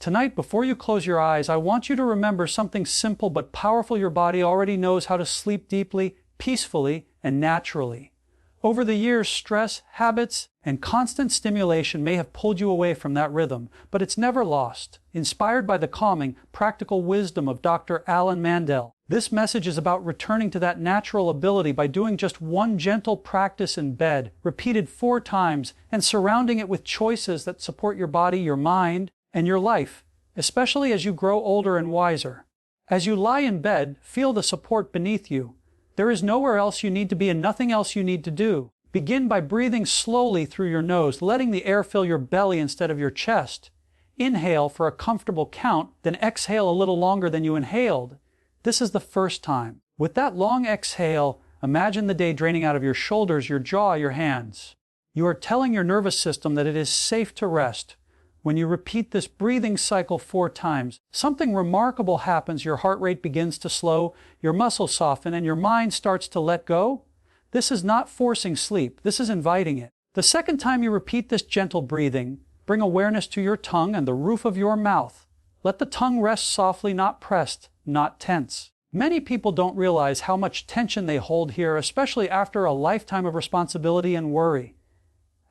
Tonight, before you close your eyes, I want you to remember something simple but powerful. Your body already knows how to sleep deeply, peacefully, and naturally. Over the years, stress, habits, and constant stimulation may have pulled you away from that rhythm, but it's never lost. Inspired by the calming, practical wisdom of Dr. Mandell, this message is about returning to that natural ability by doing just one gentle practice in bed, repeated 4 times, and surrounding it with choices that support your body, your mind, and your life, especially as you grow older and wiser. As you lie in bed, feel the support beneath you. There is nowhere else you need to be and nothing else you need to do. Begin by breathing slowly through your nose, letting the air fill your belly instead of your chest. Inhale for a comfortable count, then exhale a little longer than you inhaled. This is the first time. With that long exhale, imagine the day draining out of your shoulders, your jaw, your hands. You are telling your nervous system that it is safe to rest. When you repeat this breathing cycle 4 times, something remarkable happens. Your heart rate begins to slow, your muscles soften, and your mind starts to let go. This is not forcing sleep, this is inviting it. The second time you repeat this gentle breathing, bring awareness to your tongue and the roof of your mouth. Let the tongue rest softly, not pressed, not tense. Many people don't realize how much tension they hold here, especially after a lifetime of responsibility and worry.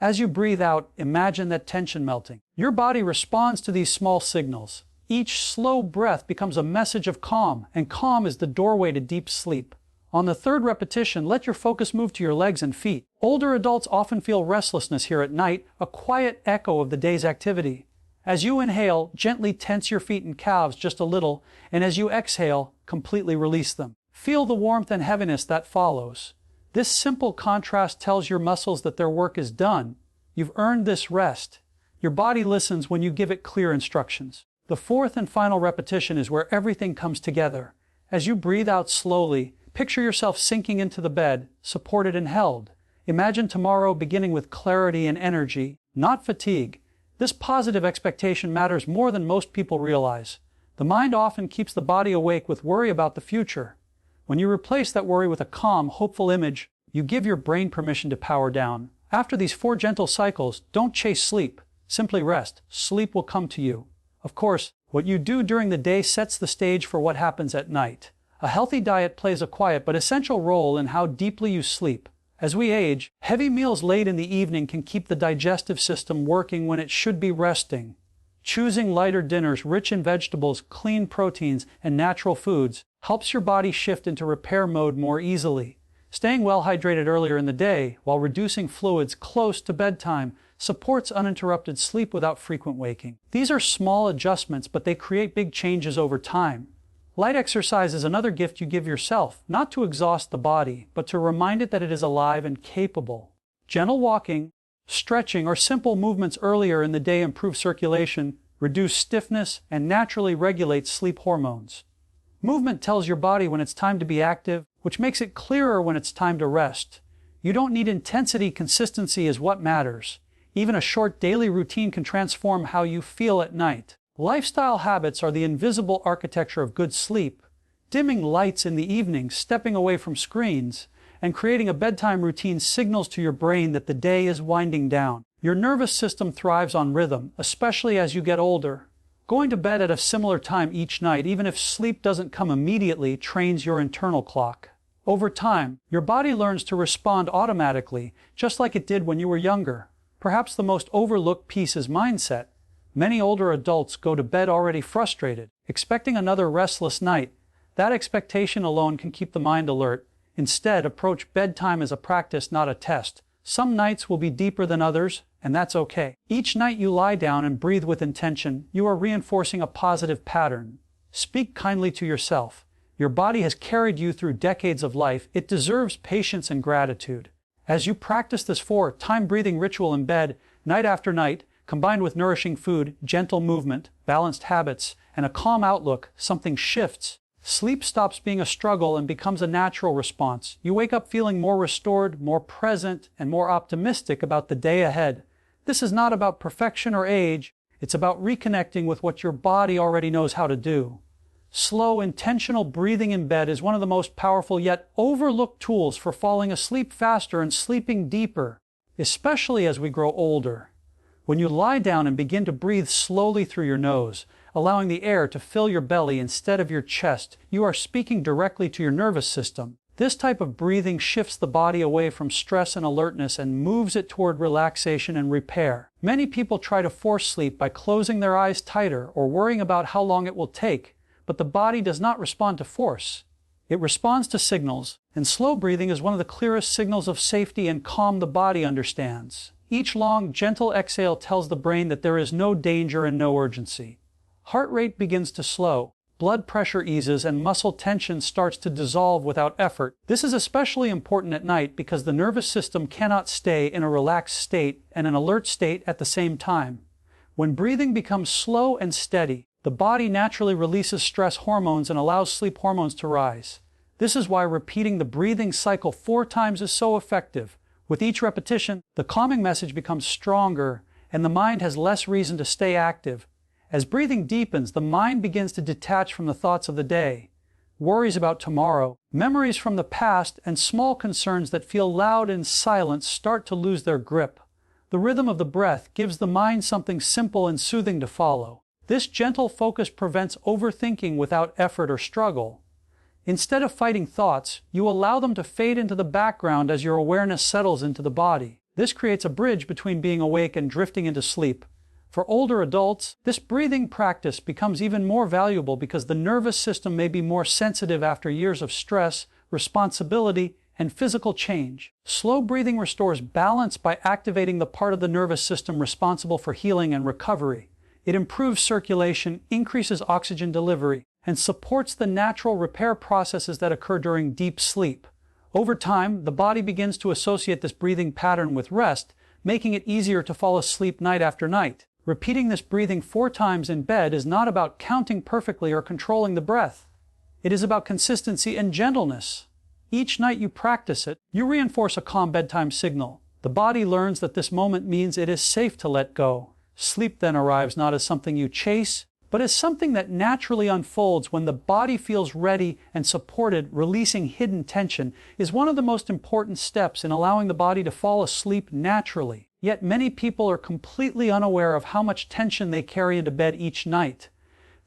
As you breathe out, imagine that tension melting. Your body responds to these small signals. Each slow breath becomes a message of calm, and calm is the doorway to deep sleep. On the 3rd repetition, let your focus move to your legs and feet. Older adults often feel restlessness here at night, a quiet echo of the day's activity. As you inhale, gently tense your feet and calves just a little, and as you exhale, completely release them. Feel the warmth and heaviness that follows. This simple contrast tells your muscles that their work is done. You've earned this rest. Your body listens when you give it clear instructions. The 4th and final repetition is where everything comes together. As you breathe out slowly, picture yourself sinking into the bed, supported and held. Imagine tomorrow beginning with clarity and energy, not fatigue. This positive expectation matters more than most people realize. The mind often keeps the body awake with worry about the future. When you replace that worry with a calm, hopeful image, you give your brain permission to power down. After these 4 gentle cycles, don't chase sleep. Simply rest. Sleep will come to you. Of course, what you do during the day sets the stage for what happens at night. A healthy diet plays a quiet but essential role in how deeply you sleep. As we age, heavy meals late in the evening can keep the digestive system working when it should be resting. Choosing lighter dinners rich in vegetables, clean proteins, and natural foods helps your body shift into repair mode more easily. Staying well hydrated earlier in the day while reducing fluids close to bedtime supports uninterrupted sleep without frequent waking. These are small adjustments, but they create big changes over time. Light exercise is another gift you give yourself, not to exhaust the body, but to remind it that it is alive and capable. Gentle walking, stretching, or simple movements earlier in the day improve circulation, reduce stiffness, and naturally regulate sleep hormones. Movement tells your body when it's time to be active, which makes it clearer when it's time to rest. You don't need intensity, consistency is what matters. Even a short daily routine can transform how you feel at night. Lifestyle habits are the invisible architecture of good sleep. Dimming lights in the evening, stepping away from screens, and creating a bedtime routine signals to your brain that the day is winding down. Your nervous system thrives on rhythm, especially as you get older. Going to bed at a similar time each night, even if sleep doesn't come immediately, trains your internal clock. Over time, your body learns to respond automatically, just like it did when you were younger. Perhaps the most overlooked piece is mindset. Many older adults go to bed already frustrated, expecting another restless night. That expectation alone can keep the mind alert. Instead, approach bedtime as a practice, not a test. Some nights will be deeper than others, and that's okay. Each night you lie down and breathe with intention, you are reinforcing a positive pattern. Speak kindly to yourself. Your body has carried you through decades of life. It deserves patience and gratitude. As you practice this 4-time breathing ritual in bed, night after night, combined with nourishing food, gentle movement, balanced habits, and a calm outlook, something shifts. Sleep stops being a struggle and becomes a natural response. You wake up feeling more restored, more present, and more optimistic about the day ahead. This is not about perfection or age. It's about reconnecting with what your body already knows how to do. Slow, intentional breathing in bed is one of the most powerful yet overlooked tools for falling asleep faster and sleeping deeper, especially as we grow older. When you lie down and begin to breathe slowly through your nose, allowing the air to fill your belly instead of your chest. You are speaking directly to your nervous system. This type of breathing shifts the body away from stress and alertness and moves it toward relaxation and repair. Many people try to force sleep by closing their eyes tighter or worrying about how long it will take, but the body does not respond to force. It responds to signals, and slow breathing is one of the clearest signals of safety and calm the body understands. Each long, gentle exhale tells the brain that there is no danger and no urgency. Heart rate begins to slow. Blood pressure eases and muscle tension starts to dissolve without effort. This is especially important at night because the nervous system cannot stay in a relaxed state and an alert state at the same time. When breathing becomes slow and steady, the body naturally releases stress hormones and allows sleep hormones to rise. This is why repeating the breathing cycle 4 times is so effective. With each repetition, the calming message becomes stronger and the mind has less reason to stay active. As breathing deepens, the mind begins to detach from the thoughts of the day. Worries about tomorrow, memories from the past, and small concerns that feel loud in silence start to lose their grip. The rhythm of the breath gives the mind something simple and soothing to follow. This gentle focus prevents overthinking without effort or struggle. Instead of fighting thoughts, you allow them to fade into the background as your awareness settles into the body. This creates a bridge between being awake and drifting into sleep. For older adults, this breathing practice becomes even more valuable because the nervous system may be more sensitive after years of stress, responsibility, and physical change. Slow breathing restores balance by activating the part of the nervous system responsible for healing and recovery. It improves circulation, increases oxygen delivery, and supports the natural repair processes that occur during deep sleep. Over time, the body begins to associate this breathing pattern with rest, making it easier to fall asleep night after night. Repeating this breathing 4 times in bed is not about counting perfectly or controlling the breath. It is about consistency and gentleness. Each night you practice it, you reinforce a calm bedtime signal. The body learns that this moment means it is safe to let go. Sleep then arrives not as something you chase, but as something that naturally unfolds when the body feels ready and supported. Releasing hidden tension is one of the most important steps in allowing the body to fall asleep naturally. Yet many people are completely unaware of how much tension they carry into bed each night.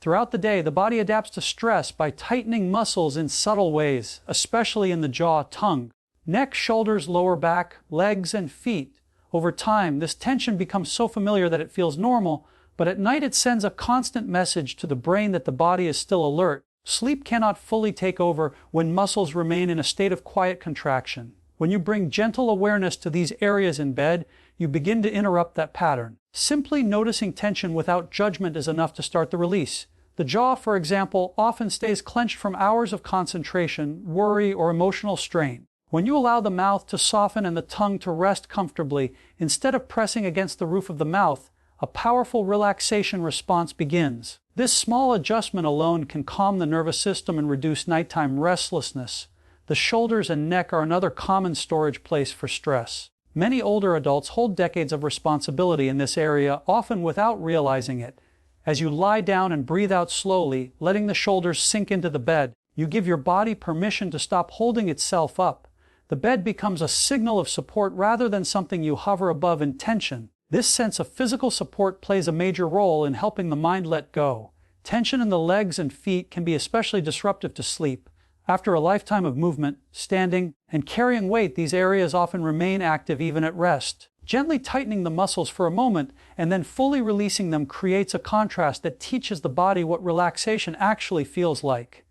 Throughout the day, the body adapts to stress by tightening muscles in subtle ways, especially in the jaw, tongue, neck, shoulders, lower back, legs, and feet. Over time, this tension becomes so familiar that it feels normal, but at night it sends a constant message to the brain that the body is still alert. Sleep cannot fully take over when muscles remain in a state of quiet contraction. When you bring gentle awareness to these areas in bed, you begin to interrupt that pattern. Simply noticing tension without judgment is enough to start the release. The jaw, for example, often stays clenched from hours of concentration, worry, or emotional strain. When you allow the mouth to soften and the tongue to rest comfortably, instead of pressing against the roof of the mouth, a powerful relaxation response begins. This small adjustment alone can calm the nervous system and reduce nighttime restlessness. The shoulders and neck are another common storage place for stress. Many older adults hold decades of responsibility in this area, often without realizing it. As you lie down and breathe out slowly, letting the shoulders sink into the bed, you give your body permission to stop holding itself up. The bed becomes a signal of support rather than something you hover above in tension. This sense of physical support plays a major role in helping the mind let go. Tension in the legs and feet can be especially disruptive to sleep. After a lifetime of movement, standing, and carrying weight, these areas often remain active even at rest. Gently tightening the muscles for a moment and then fully releasing them creates a contrast that teaches the body what relaxation actually feels like.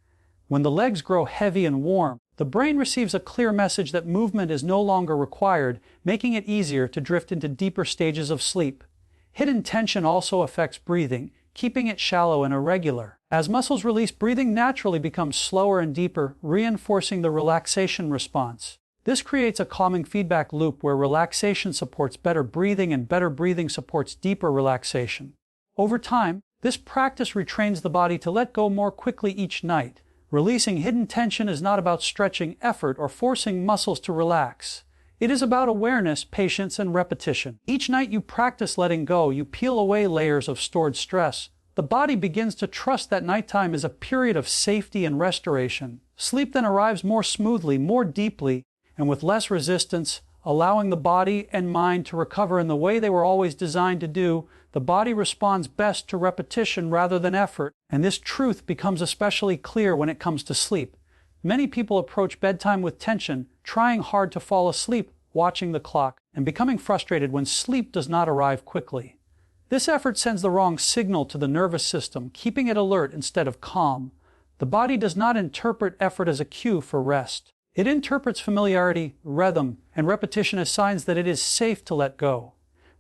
When the legs grow heavy and warm, the brain receives a clear message that movement is no longer required, making it easier to drift into deeper stages of sleep. Hidden tension also affects breathing, keeping it shallow and irregular. As muscles release, breathing naturally becomes slower and deeper, reinforcing the relaxation response. This creates a calming feedback loop where relaxation supports better breathing and better breathing supports deeper relaxation. Over time, this practice retrains the body to let go more quickly each night. Releasing hidden tension is not about stretching effort or forcing muscles to relax. It is about awareness, patience, and repetition. Each night you practice letting go, you peel away layers of stored stress. The body begins to trust that nighttime is a period of safety and restoration. Sleep then arrives more smoothly, more deeply, and with less resistance, allowing the body and mind to recover in the way they were always designed to do. The The body responds best to repetition rather than effort, and this truth becomes especially clear when it comes to sleep. Many people approach bedtime with tension, trying hard to fall asleep, watching the clock, and becoming frustrated when sleep does not arrive quickly. This effort sends the wrong signal to the nervous system, keeping it alert instead of calm. The body does not interpret effort as a cue for rest. It interprets familiarity, rhythm, and repetition as signs that it is safe to let go.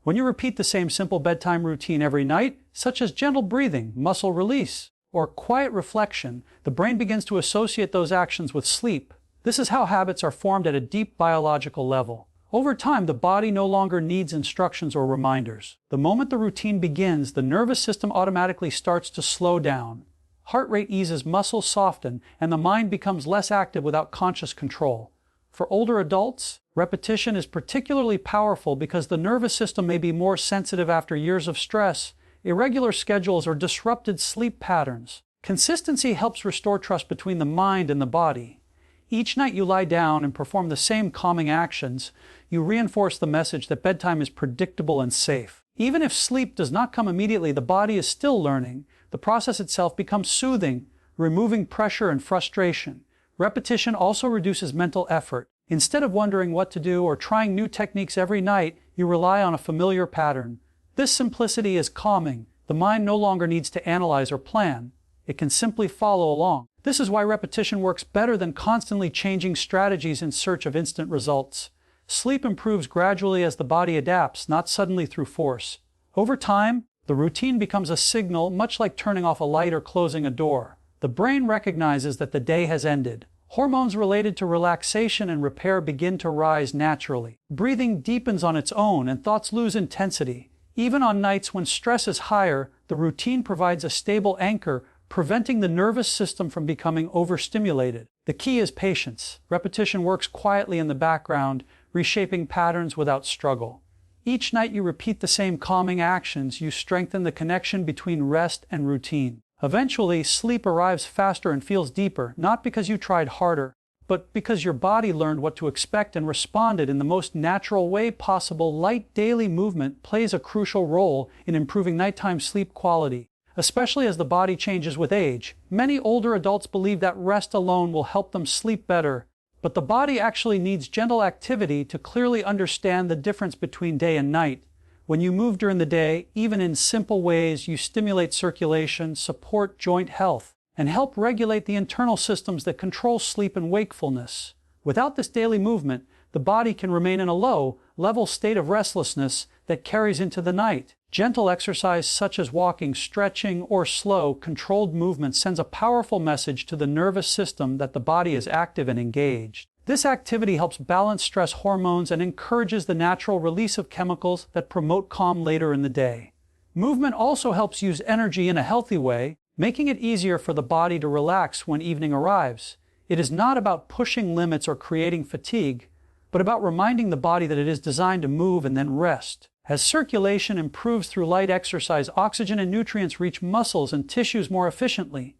When you repeat the same simple bedtime routine every night, such as gentle breathing, muscle release, or quiet reflection, the brain begins to associate those actions with sleep. This is how habits are formed at a deep biological level. Over time, the body no longer needs instructions or reminders. The moment the routine begins, the nervous system automatically starts to slow down. Heart rate eases, muscles soften, and the mind becomes less active without conscious control. For older adults, repetition is particularly powerful because the nervous system may be more sensitive after years of stress, irregular schedules, or disrupted sleep patterns. Consistency helps restore trust between the mind and the body. Each night you lie down and perform the same calming actions, you reinforce the message that bedtime is predictable and safe. Even if sleep does not come immediately, the body is still learning. The process itself becomes soothing, removing pressure and frustration. Repetition also reduces mental effort. Instead of wondering what to do or trying new techniques every night, you rely on a familiar pattern. This simplicity is calming. The mind no longer needs to analyze or plan. It can simply follow along. This is why repetition works better than constantly changing strategies in search of instant results. Sleep improves gradually as the body adapts, not suddenly through force. Over time, the routine becomes a signal, much like turning off a light or closing a door. The brain recognizes that the day has ended. Hormones related to relaxation and repair begin to rise naturally. Breathing deepens on its own and thoughts lose intensity. Even on nights when stress is higher, the routine provides a stable anchor, preventing the nervous system from becoming overstimulated. The key is patience. Repetition works quietly in the background, reshaping patterns without struggle. Each night you repeat the same calming actions, you strengthen the connection between rest and routine. Eventually, sleep arrives faster and feels deeper, not because you tried harder, but because your body learned what to expect and responded in the most natural way possible. Light daily movement plays a crucial role in improving nighttime sleep quality, especially as the body changes with age. Many older adults believe that rest alone will help them sleep better, but the body actually needs gentle activity to clearly understand the difference between day and night. When you move during the day, even in simple ways, you stimulate circulation, support joint health, and help regulate the internal systems that control sleep and wakefulness. Without this daily movement, the body can remain in a low-level state of restlessness that carries into the night. Gentle exercise such as walking, stretching, or slow, controlled movement sends a powerful message to the nervous system that the body is active and engaged. This activity helps balance stress hormones and encourages the natural release of chemicals that promote calm later in the day. Movement also helps use energy in a healthy way, making it easier for the body to relax when evening arrives. It is not about pushing limits or creating fatigue, but about reminding the body that it is designed to move and then rest. As circulation improves through light exercise, oxygen and nutrients reach muscles and tissues more efficiently.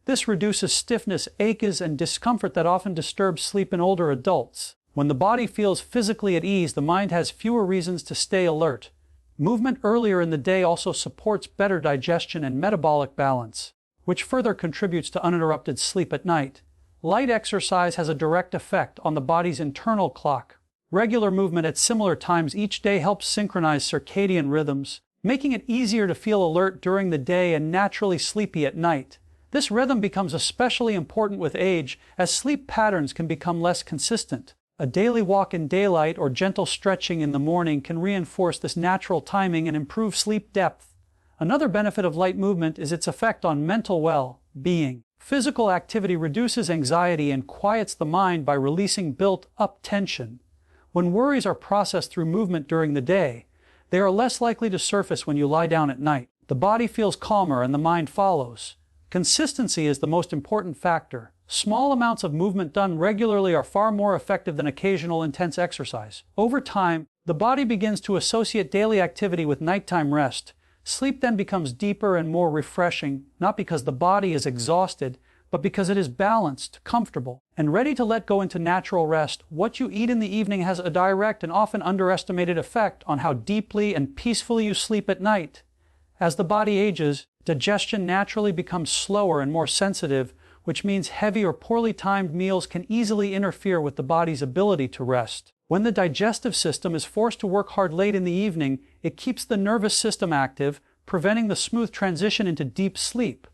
This reduces stiffness, aches, and discomfort that often disturbs sleep in older adults. When the body feels physically at ease, the mind has fewer reasons to stay alert. Movement earlier in the day also supports better digestion and metabolic balance, which further contributes to uninterrupted sleep at night. Light exercise has a direct effect on the body's internal clock. Regular movement at similar times each day helps synchronize circadian rhythms, making it easier to feel alert during the day and naturally sleepy at night. This rhythm becomes especially important with age, as sleep patterns can become less consistent. A daily walk in daylight or gentle stretching in the morning can reinforce this natural timing and improve sleep depth. Another benefit of light movement is its effect on mental well-being. Physical activity reduces anxiety and quiets the mind by releasing built-up tension. When worries are processed through movement during the day, they are less likely to surface when you lie down at night. The body feels calmer and the mind follows. Consistency is the most important factor. Small amounts of movement done regularly are far more effective than occasional intense exercise. Over time, the body begins to associate daily activity with nighttime rest. Sleep then becomes deeper and more refreshing, not because the body is exhausted, but because it is balanced, comfortable, and ready to let go into natural rest. What you eat in the evening has a direct and often underestimated effect on how deeply and peacefully you sleep at night. As the body ages, digestion naturally becomes slower and more sensitive, which means heavy or poorly timed meals can easily interfere with the body's ability to rest. When the digestive system is forced to work hard late in the evening, it keeps the nervous system active, preventing the smooth transition into deep sleep.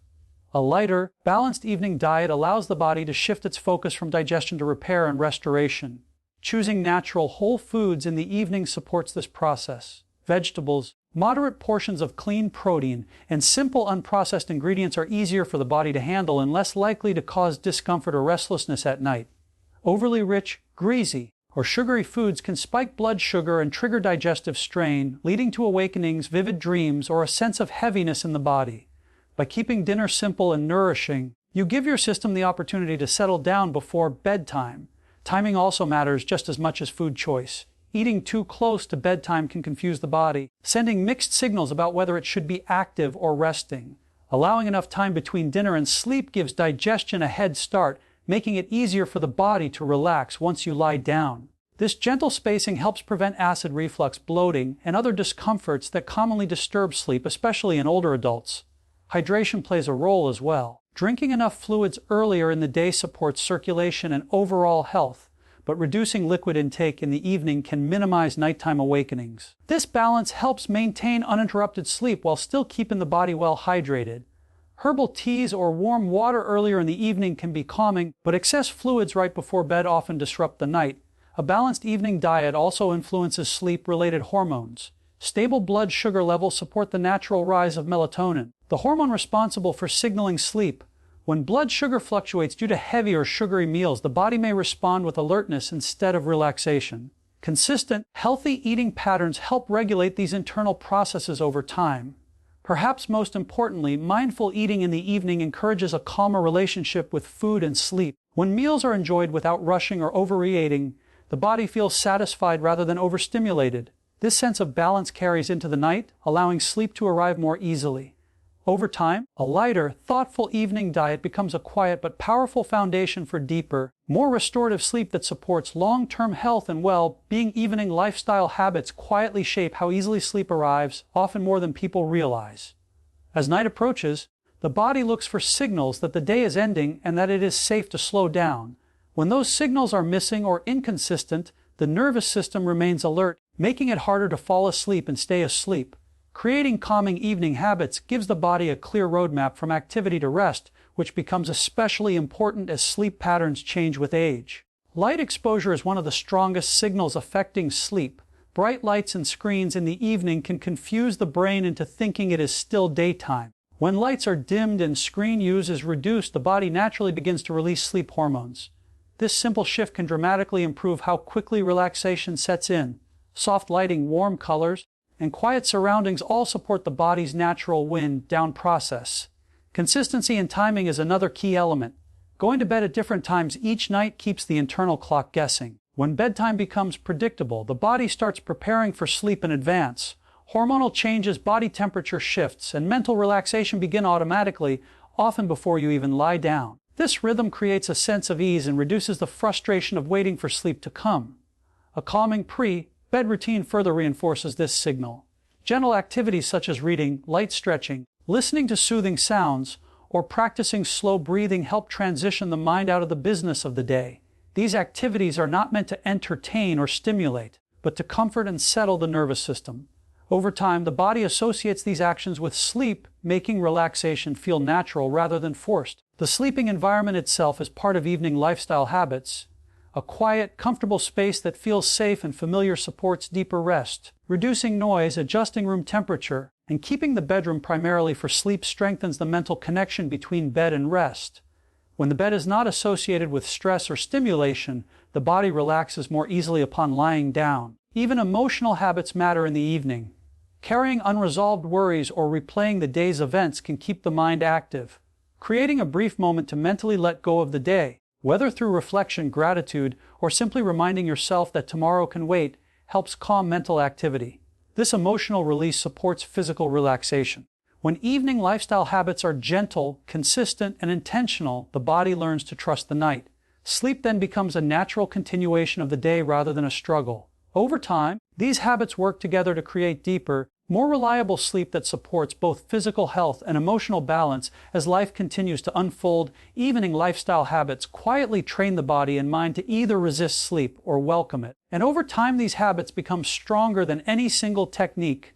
A lighter, balanced evening diet allows the body to shift its focus from digestion to repair and restoration. Choosing natural whole foods in the evening supports this process. Vegetables, moderate portions of clean protein, and simple unprocessed ingredients are easier for the body to handle and less likely to cause discomfort or restlessness at night. Overly rich, greasy, or sugary foods can spike blood sugar and trigger digestive strain, leading to awakenings, vivid dreams, or a sense of heaviness in the body. By keeping dinner simple and nourishing, you give your system the opportunity to settle down before bedtime. Timing also matters just as much as food choice. Eating too close to bedtime can confuse the body, sending mixed signals about whether it should be active or resting. Allowing enough time between dinner and sleep gives digestion a head start, making it easier for the body to relax once you lie down. This gentle spacing helps prevent acid reflux, bloating, and other discomforts that commonly disturb sleep, especially in older adults. Hydration plays a role as well. Drinking enough fluids earlier in the day supports circulation and overall health, but reducing liquid intake in the evening can minimize nighttime awakenings. This balance helps maintain uninterrupted sleep while still keeping the body well hydrated. Herbal teas or warm water earlier in the evening can be calming, but excess fluids right before bed often disrupt the night. A balanced evening diet also influences sleep-related hormones. Stable blood sugar levels support the natural rise of melatonin, the hormone responsible for signaling sleep. When blood sugar fluctuates due to heavy or sugary meals, the body may respond with alertness instead of relaxation. Consistent, healthy eating patterns help regulate these internal processes over time. Perhaps most importantly, mindful eating in the evening encourages a calmer relationship with food and sleep. When meals are enjoyed without rushing or overeating, the body feels satisfied rather than overstimulated. This sense of balance carries into the night, allowing sleep to arrive more easily. Over time, a lighter, thoughtful evening diet becomes a quiet but powerful foundation for deeper, more restorative sleep that supports long-term health and well-being. Evening lifestyle habits quietly shape how easily sleep arrives, often more than people realize. As night approaches, the body looks for signals that the day is ending and that it is safe to slow down. When those signals are missing or inconsistent, the nervous system remains alert, making it harder to fall asleep and stay asleep. Creating calming evening habits gives the body a clear roadmap from activity to rest, which becomes especially important as sleep patterns change with age. Light exposure is one of the strongest signals affecting sleep. Bright lights and screens in the evening can confuse the brain into thinking it is still daytime. When lights are dimmed and screen use is reduced, the body naturally begins to release sleep hormones. This simple shift can dramatically improve how quickly relaxation sets in. Soft lighting, warm colors, and quiet surroundings all support the body's natural wind-down process. Consistency and timing is another key element. Going to bed at different times each night keeps the internal clock guessing. When bedtime becomes predictable, the body starts preparing for sleep in advance. Hormonal changes, body temperature shifts, and mental relaxation begin automatically, often before you even lie down. This rhythm creates a sense of ease and reduces the frustration of waiting for sleep to come. A calming pre-bed routine further reinforces this signal. Gentle activities such as reading, light stretching, listening to soothing sounds, or practicing slow breathing help transition the mind out of the business of the day. These activities are not meant to entertain or stimulate, but to comfort and settle the nervous system. Over time, the body associates these actions with sleep, making relaxation feel natural rather than forced. The sleeping environment itself is part of evening lifestyle habits. A quiet, comfortable space that feels safe and familiar supports deeper rest. Reducing noise, adjusting room temperature, and keeping the bedroom primarily for sleep strengthens the mental connection between bed and rest. When the bed is not associated with stress or stimulation, the body relaxes more easily upon lying down. Even emotional habits matter in the evening. Carrying unresolved worries or replaying the day's events can keep the mind active. Creating a brief moment to mentally let go of the day, whether through reflection, gratitude, or simply reminding yourself that tomorrow can wait, helps calm mental activity. This emotional release supports physical relaxation. When evening lifestyle habits are gentle, consistent, and intentional, the body learns to trust the night. Sleep then becomes a natural continuation of the day rather than a struggle. Over time, these habits work together to create deeper, More reliable sleep that supports both physical health and emotional balance as life continues to unfold. Evening lifestyle habits quietly train the body and mind to either resist sleep or welcome it. And over time, these habits become stronger than any single technique.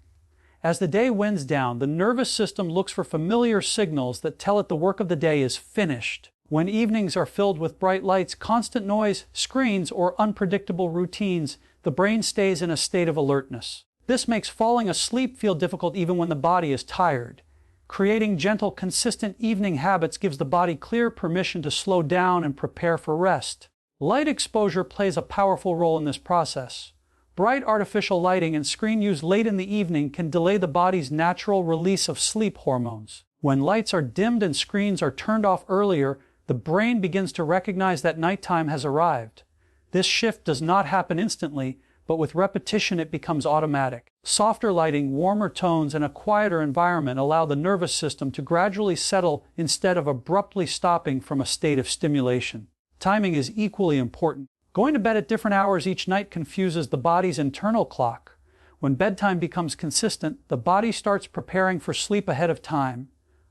As the day winds down, the nervous system looks for familiar signals that tell it the work of the day is finished. When evenings are filled with bright lights, constant noise, screens, or unpredictable routines, the brain stays in a state of alertness. This makes falling asleep feel difficult even when the body is tired. Creating gentle, consistent evening habits gives the body clear permission to slow down and prepare for rest. Light exposure plays a powerful role in this process. Bright artificial lighting and screen use late in the evening can delay the body's natural release of sleep hormones. When lights are dimmed and screens are turned off earlier, the brain begins to recognize that nighttime has arrived. This shift does not happen instantly, but with repetition it becomes automatic. Softer lighting, warmer tones, and a quieter environment allow the nervous system to gradually settle instead of abruptly stopping from a state of stimulation. Timing is equally important. Going to bed at different hours each night confuses the body's internal clock. When bedtime becomes consistent, the body starts preparing for sleep ahead of time.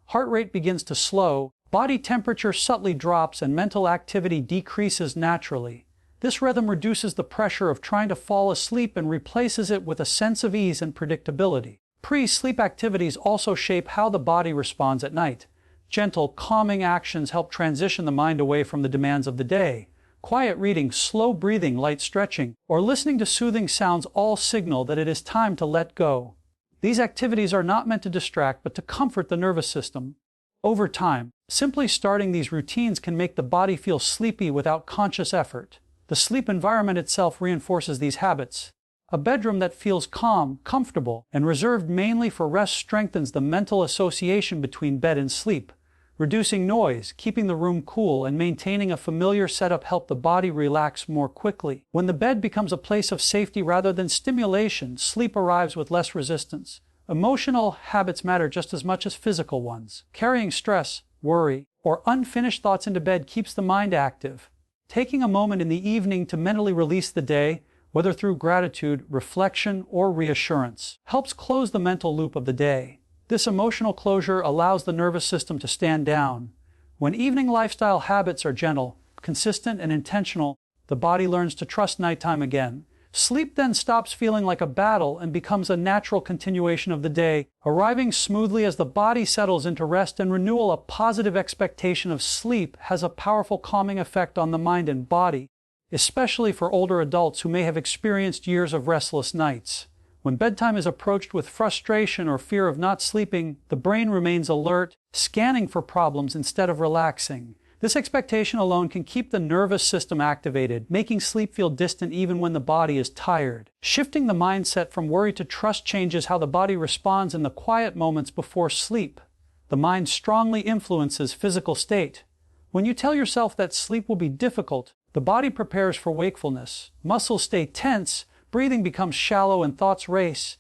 Heart rate begins to slow, body temperature subtly drops, and mental activity decreases naturally. This rhythm reduces the pressure of trying to fall asleep and replaces it with a sense of ease and predictability. Pre-sleep activities also shape how the body responds at night. Gentle, calming actions help transition the mind away from the demands of the day. Quiet reading, slow breathing, light stretching, or listening to soothing sounds all signal that it is time to let go. These activities are not meant to distract, but to comfort the nervous system. Over time, simply starting these routines can make the body feel sleepy without conscious effort. The sleep environment itself reinforces these habits. A bedroom that feels calm, comfortable, and reserved mainly for rest strengthens the mental association between bed and sleep. Reducing noise, keeping the room cool, and maintaining a familiar setup help the body relax more quickly. When the bed becomes a place of safety rather than stimulation, sleep arrives with less resistance. Emotional habits matter just as much as physical ones. Carrying stress, worry, or unfinished thoughts into bed keeps the mind active. Taking a moment in the evening to mentally release the day, whether through gratitude, reflection, or reassurance, helps close the mental loop of the day. This emotional closure allows the nervous system to stand down. When evening lifestyle habits are gentle, consistent, and intentional, the body learns to trust nighttime again. Sleep then stops feeling like a battle and becomes a natural continuation of the day, arriving smoothly as the body settles into rest and renewal. A positive expectation of sleep has a powerful calming effect on the mind and body, especially for older adults who may have experienced years of restless nights. When bedtime is approached with frustration or fear of not sleeping, the brain remains alert, scanning for problems instead of relaxing. This expectation alone can keep the nervous system activated, making sleep feel distant even when the body is tired. Shifting the mindset from worry to trust changes how the body responds in the quiet moments before sleep. The mind strongly influences physical state. When you tell yourself that sleep will be difficult, the body prepares for wakefulness. Muscles stay tense, breathing becomes shallow, and thoughts race.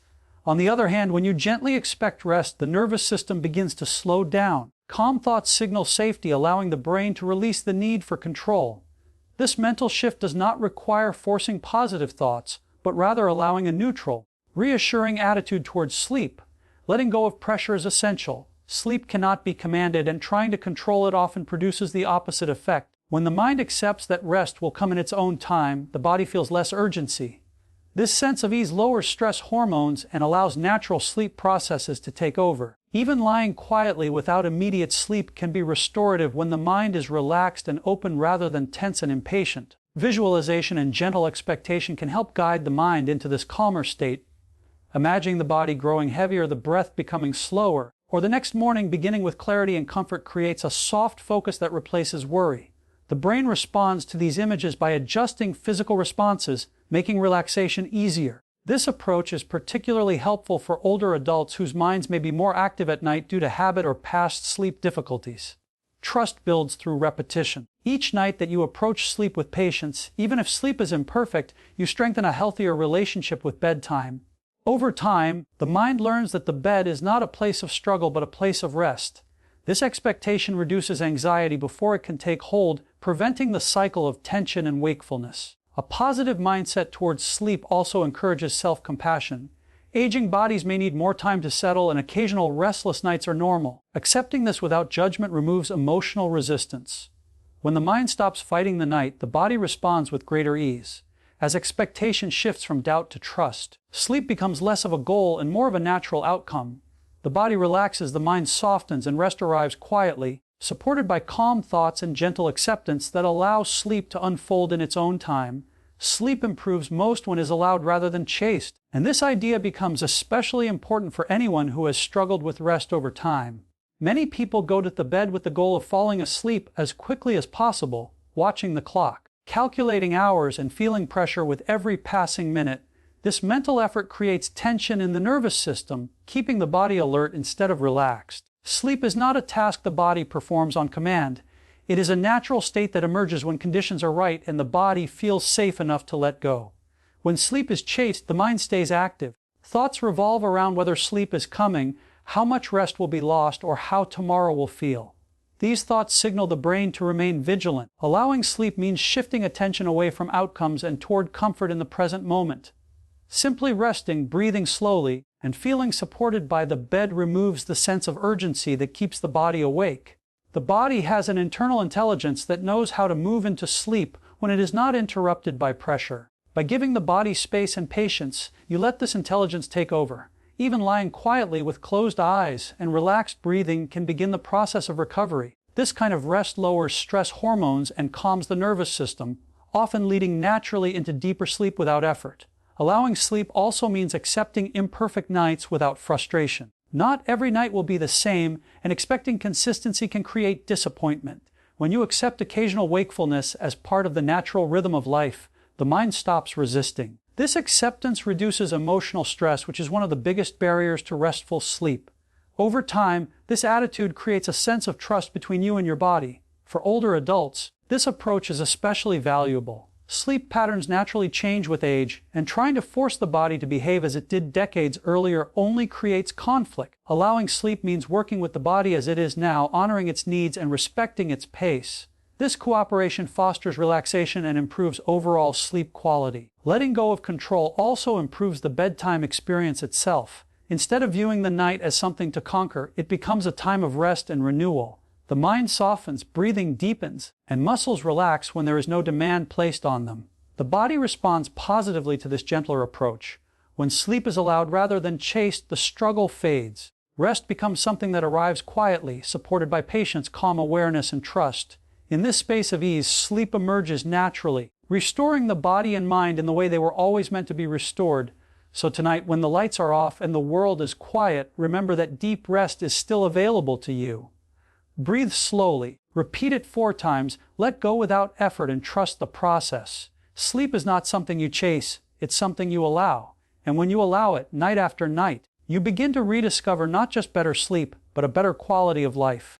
On the other hand, when you gently expect rest, the nervous system begins to slow down. Calm thoughts signal safety, allowing the brain to release the need for control. This mental shift does not require forcing positive thoughts, but rather allowing a neutral, reassuring attitude towards sleep. Letting go of pressure is essential. Sleep cannot be commanded, and trying to control it often produces the opposite effect. When the mind accepts that rest will come in its own time, the body feels less urgency. This sense of ease lowers stress hormones and allows natural sleep processes to take over. Even lying quietly without immediate sleep can be restorative when the mind is relaxed and open rather than tense and impatient. Visualization and gentle expectation can help guide the mind into this calmer state. Imagining the body growing heavier, the breath becoming slower, or the next morning beginning with clarity and comfort creates a soft focus that replaces worry. The brain responds to these images by adjusting physical responses, making relaxation easier. This approach is particularly helpful for older adults whose minds may be more active at night due to habit or past sleep difficulties. Trust builds through repetition. Each night that you approach sleep with patience, even if sleep is imperfect, you strengthen a healthier relationship with bedtime. Over time, the mind learns that the bed is not a place of struggle but a place of rest. This expectation reduces anxiety before it can take hold, preventing the cycle of tension and wakefulness. A positive mindset towards sleep also encourages self-compassion. Aging bodies may need more time to settle, and occasional restless nights are normal. Accepting this without judgment removes emotional resistance. When the mind stops fighting the night, the body responds with greater ease. As expectation shifts from doubt to trust, sleep becomes less of a goal and more of a natural outcome. The body relaxes, the mind softens, and rest arrives quietly, supported by calm thoughts and gentle acceptance that allows sleep to unfold in its own time. Sleep improves most when it is allowed rather than chased, and this idea becomes especially important for anyone who has struggled with rest over time. Many people go to the bed with the goal of falling asleep as quickly as possible, watching the clock, calculating hours, and feeling pressure with every passing minute. This mental effort creates tension in the nervous system, keeping the body alert instead of relaxed. Sleep is not a task the body performs on command. It is a natural state that emerges when conditions are right and the body feels safe enough to let go. When sleep is chased, the mind stays active. Thoughts revolve around whether sleep is coming, how much rest will be lost, or how tomorrow will feel. These thoughts signal the brain to remain vigilant. Allowing sleep means shifting attention away from outcomes and toward comfort in the present moment. Simply resting, breathing slowly, and feeling supported by the bed removes the sense of urgency that keeps the body awake. The body has an internal intelligence that knows how to move into sleep when it is not interrupted by pressure. By giving the body space and patience, you let this intelligence take over. Even lying quietly with closed eyes and relaxed breathing can begin the process of recovery. This kind of rest lowers stress hormones and calms the nervous system, often leading naturally into deeper sleep without effort. Allowing sleep also means accepting imperfect nights without frustration. Not every night will be the same, and expecting consistency can create disappointment. When you accept occasional wakefulness as part of the natural rhythm of life, the mind stops resisting. This acceptance reduces emotional stress, which is one of the biggest barriers to restful sleep. Over time, this attitude creates a sense of trust between you and your body. For older adults, this approach is especially valuable. Sleep patterns naturally change with age, and trying to force the body to behave as it did decades earlier only creates conflict. Allowing sleep means working with the body as it is now, honoring its needs and respecting its pace. This cooperation fosters relaxation and improves overall sleep quality. Letting go of control also improves the bedtime experience itself. Instead of viewing the night as something to conquer, it becomes a time of rest and renewal. The mind softens, breathing deepens, and muscles relax when there is no demand placed on them. The body responds positively to this gentler approach. When sleep is allowed rather than chased, the struggle fades. Rest becomes something that arrives quietly, supported by patience, calm awareness, and trust. In this space of ease, sleep emerges naturally, restoring the body and mind in the way they were always meant to be restored. So tonight, when the lights are off and the world is quiet, remember that deep rest is still available to you. Breathe slowly, repeat it 4 times, let go without effort, and trust the process. Sleep is not something you chase, it's something you allow. And when you allow it, night after night, you begin to rediscover not just better sleep, but a better quality of life.